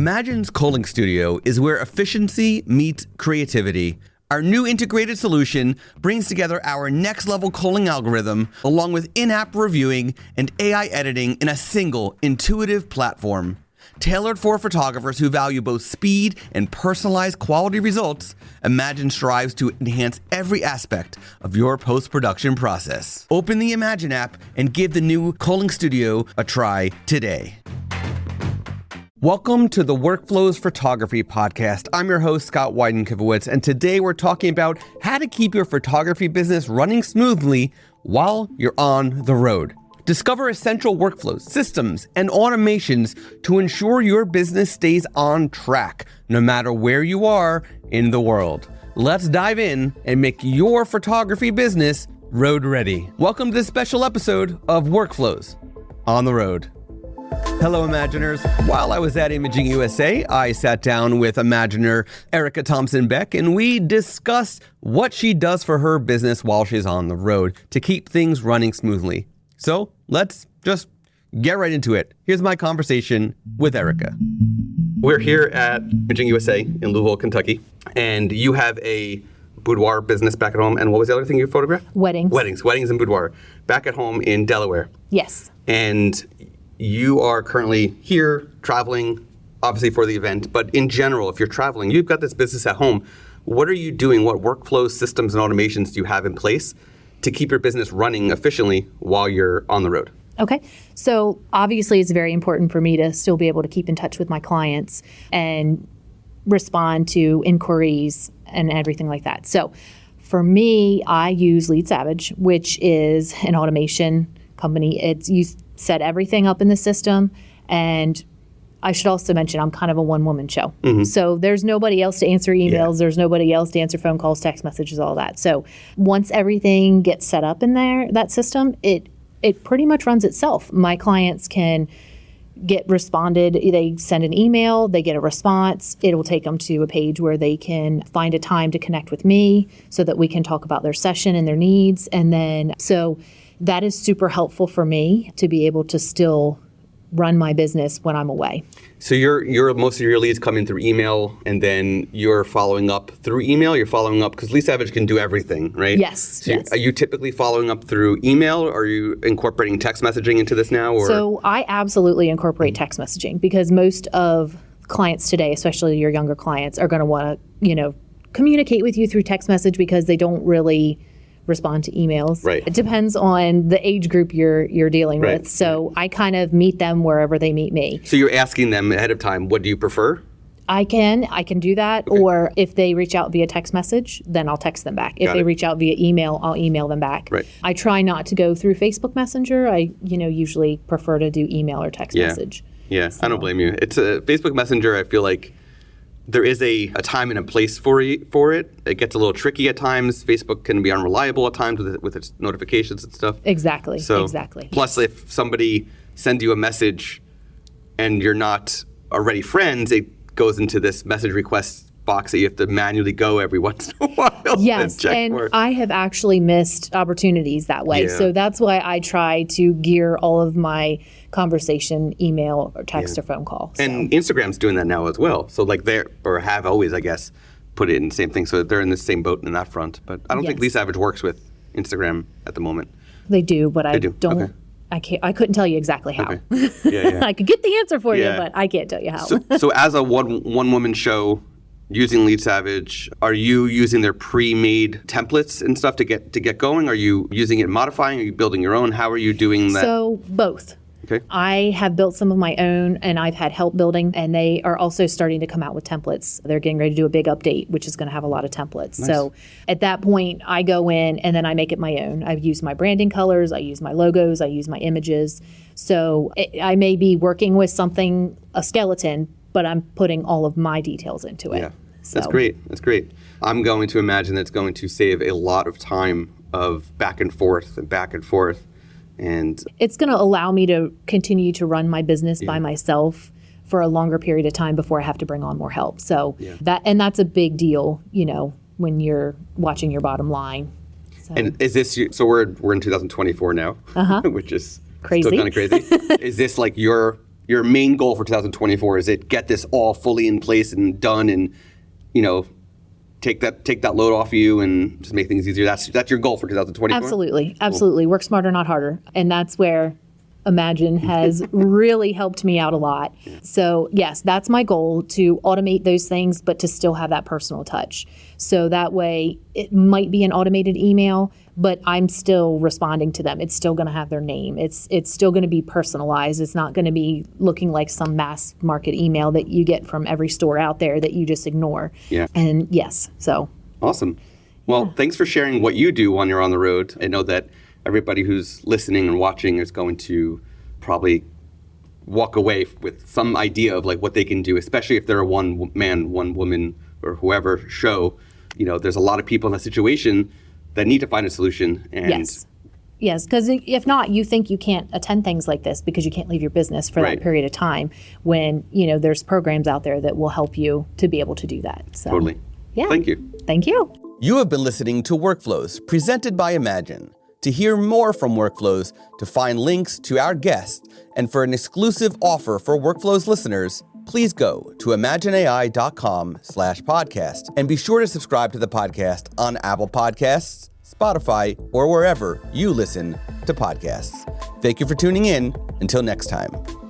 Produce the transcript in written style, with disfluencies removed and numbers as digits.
Imagin's Culling Studio is where efficiency meets creativity. Our new integrated solution brings together our next-level culling algorithm along with in-app reviewing and AI editing in a single, intuitive platform. Tailored for photographers who value both speed and personalized quality results, Imagine strives to enhance every aspect of your post-production process. Open the Imagine app and give the new Culling Studio a try today. Welcome to the Workflows Photography Podcast. I'm your host, Scott Weidenkivowitz, and today we're talking about how to keep your photography business running smoothly while you're on the road. Discover essential workflows, systems, and automations to ensure your business stays on track, no matter where you are in the world. Let's dive in and make your photography business road ready. Welcome to this special episode of Workflows on the Road. Hello, Imaginers. While I was at Imaging USA, I sat down with Imaginer Erica Thompson Beck, and we discussed what she does for her business while she's on the road to keep things running smoothly. So let's just get right into it. Here's my conversation with Erica. We're here at Imaging USA in Louisville, Kentucky, and you have a boudoir business back at home. And what was the other thing you photographed? Weddings and boudoir. Back at home in Delaware. Yes. And you are currently here traveling, obviously for the event, but in general, if you're traveling, you've got this business at home. What are you doing? What workflows, systems, and automations do you have in place to keep your business running efficiently while you're on the road? Okay. So obviously it's very important for me to still be able to keep in touch with my clients and respond to inquiries and everything like that. So for me, I use Lead Savage, which is an automation company. You set everything up in the system, and I should also mention I'm kind of a one-woman show. Mm-hmm. So there's nobody else to answer emails. Yeah. There's nobody else to answer phone calls, text messages, all that. So once everything gets set up in there, that system, it pretty much runs itself. My clients can get responded. They send an email, they get a response. It will take them to a page where they can find a time to connect with me so that we can talk about their session and their needs. And then, so that is super helpful for me to be able to still run my business when I'm away. So you're most of your leads come in through email, and then you're following up through email. You're following up because Lead Savage can do everything, right? Yes. So yes. Are you typically following up through email, or are you incorporating text messaging into this now? Or? So I absolutely incorporate text messaging because most of clients today, especially your younger clients, are going to want to, communicate with you through text message because they don't really respond to emails. Right. It depends on the age group you're dealing right. with. So I kind of meet them wherever they meet me. So you're asking them ahead of time, what do you prefer? I can do that. Okay. Or if they reach out via text message, then I'll text them back. If they reach out via email, I'll email them back. Right. I try not to go through Facebook Messenger. I, usually prefer to do email or text message. Yeah, so. I don't blame you. It's a Facebook Messenger, I feel like there is a time and a place for it. It gets a little tricky at times. Facebook can be unreliable at times with its notifications and stuff. Exactly. Plus, if somebody sends you a message and you're not already friends, it goes into this message request box that you have to manually go every once in a while. Yes, and I have actually missed opportunities that way. Yeah. So that's why I try to gear all of my conversation, email, or text or phone call. So. And Instagram's doing that now as well. So have always, I guess, put it in the same thing. So they're in the same boat in that front. But I don't think Lead Savage works with Instagram at the moment. They do, but I don't. Okay. I couldn't tell you exactly how. Okay. Yeah. I could get the answer for you, but I can't tell you how. So as a one-woman show, using Lead Savage, are you using their pre-made templates and stuff to get going? Are you using it and modifying? Are you building your own? How are you doing that? So both. Okay. I have built some of my own, and I've had help building, and they are also starting to come out with templates. They're getting ready to do a big update, which is going to have a lot of templates. Nice. So at that point, I go in and then I make it my own. I use my branding colors, I use my logos, I use my images. So I may be working with something, a skeleton, but I'm putting all of my details into it. Yeah, that's great. I'm going to imagine that's going to save a lot of time of back and forth. And it's going to allow me to continue to run my business by myself for a longer period of time before I have to bring on more help. So that's a big deal, when you're watching your bottom line. So. And is this, so we're in 2024 now, which is crazy. Still kind of crazy. Is this like your your main goal for 2024? Is it get this all fully in place and done and, take that load off you and just make things easier? That's your goal for 2024? Absolutely. Absolutely. Cool. Work smarter, not harder. And that's where Imagine has really helped me out a lot. So yes, that's my goal, to automate those things, but to still have that personal touch. So that way it might be an automated email, but I'm still responding to them. It's still going to have their name. It's still going to be personalized. It's not going to be looking like some mass market email that you get from every store out there that you just ignore. Yeah. And yes, so. Awesome. Well, thanks for sharing what you do when you're on the road. I know that everybody who's listening and watching is going to probably walk away with some idea of like what they can do, especially if they're a one man, one woman, or whoever show. There's a lot of people in that situation that need to find a solution. And Yes, because if not, you think you can't attend things like this because you can't leave your business for that period of time when, there's programs out there that will help you to be able to do that. So, totally. Yeah. Thank you. Thank you. You have been listening to Workflows, presented by Imagine. To hear more from Workflows, to find links to our guests, and for an exclusive offer for Workflows listeners, please go to imagen-ai.com/podcast and be sure to subscribe to the podcast on Apple Podcasts, Spotify, or wherever you listen to podcasts. Thank you for tuning in. Until next time.